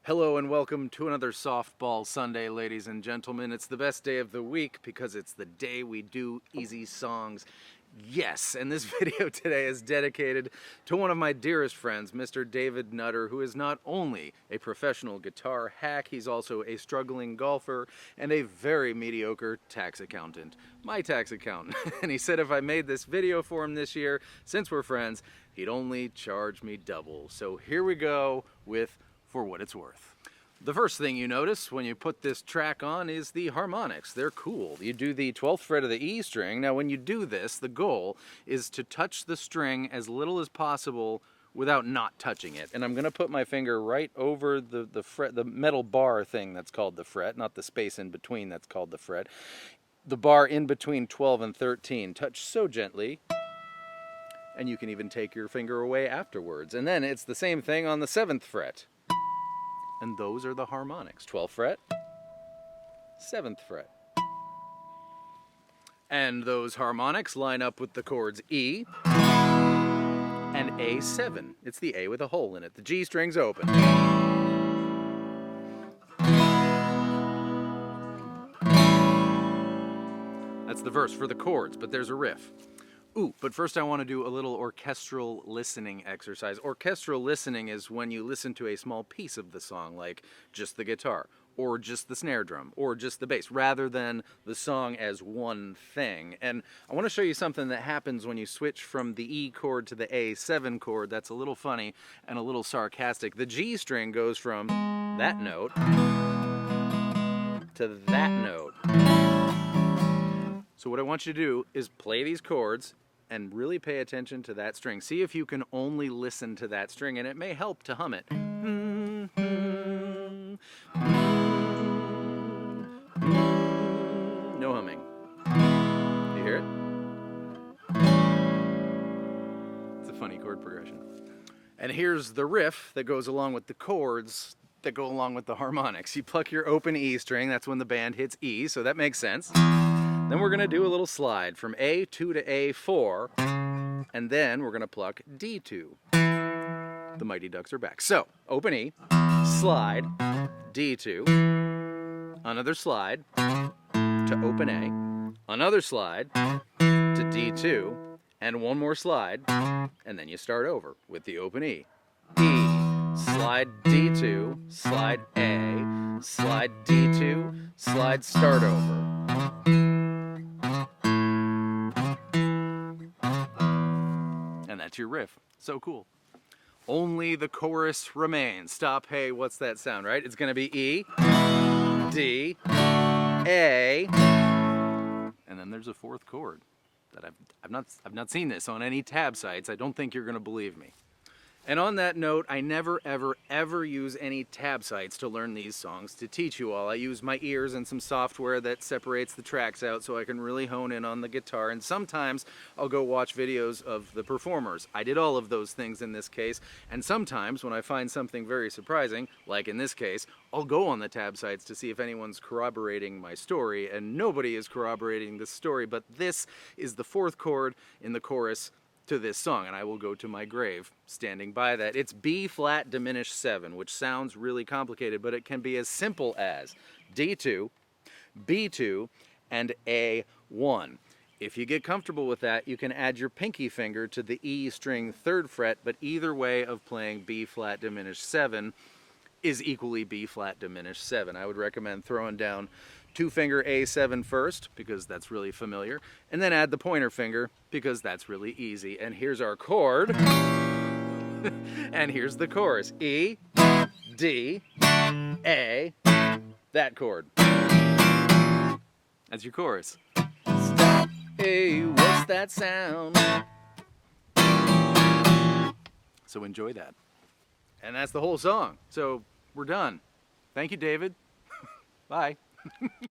Hello and welcome to another Softball Sunday, ladies and gentlemen. It's the best day of the week because it's the day we do easy songs. Yes, and this video today is dedicated to one of my dearest friends, Mr. David Nutter, who is not only a professional guitar hack, he's also a struggling golfer and a very mediocre tax accountant. My tax accountant. And he said if I made this video for him this year, since we're friends, he'd only charge me double. So here we go with For What It's Worth. The first thing you notice when you put this track on is the harmonics. They're cool. You do the 12th fret of the E string. Now when you do this, the goal is to touch the string as little as possible without not touching it. And I'm going to put my finger right over the fret, the metal bar thing that's called the fret, not the space in between that's called the fret. The bar in between 12 and 13. Touch so gently. And you can even take your finger away afterwards. And then it's the same thing on the 7th fret. And those are the harmonics. 12th fret, 7th fret. And those harmonics line up with the chords E and A7. It's the A with a hole in it. The G string's open. That's the verse for the chords, but there's a riff. Ooh, but first I want to do a little orchestral listening exercise. Orchestral listening is when you listen to a small piece of the song, like just the guitar, or just the snare drum, or just the bass, rather than the song as one thing. And I want to show you something that happens when you switch from the E chord to the A7 chord that's a little funny and a little sarcastic. The G string goes from that note to that note. So what I want you to do is play these chords and really pay attention to that string. See if you can only listen to that string, and it may help to hum it. No humming. You hear it? It's a funny chord progression. And here's the riff that goes along with the chords that go along with the harmonics. You pluck your open E string, that's when the band hits E, so that makes sense. Then we're going to do a little slide from A2 to A4, and then we're going to pluck D2. The Mighty Ducks are back. So, open E, slide, D2, another slide to open A, another slide to D2, and one more slide, and then you start over with the open E. E, slide D2, slide A, slide D2, slide start over. That's your riff. So cool. Only the chorus remains. Stop, hey, what's that sound, right? It's going to be E, D, A, and then there's a fourth chord that I've not seen this on any tab sites. I don't think you're going to believe me. And on that note, I never, ever use any tab sites to learn these songs to teach you all. I use my ears and some software that separates the tracks out so I can really hone in on the guitar. And sometimes I'll go watch videos of the performers. I did all of those things in this case. And sometimes when I find something very surprising, like in this case, I'll go on the tab sites to see if anyone's corroborating my story. And nobody is corroborating this story, but this is the fourth chord in the chorus to this song, and I will go to my grave standing by that. It's B flat diminished 7, which sounds really complicated, but it can be as simple as D2, B2, and A1. If you get comfortable with that, you can add your pinky finger to the E string 3rd fret, but either way of playing B flat diminished 7 is equally B flat diminished 7. I would recommend throwing down 2-finger A7 first, because that's really familiar, and then add the pointer finger, because that's really easy. And here's our chord, and here's the chorus. E, D, A, that chord. That's your chorus. Stop, hey, what's that sound? So enjoy that. And that's the whole song. So we're done. Thank you, David. Bye.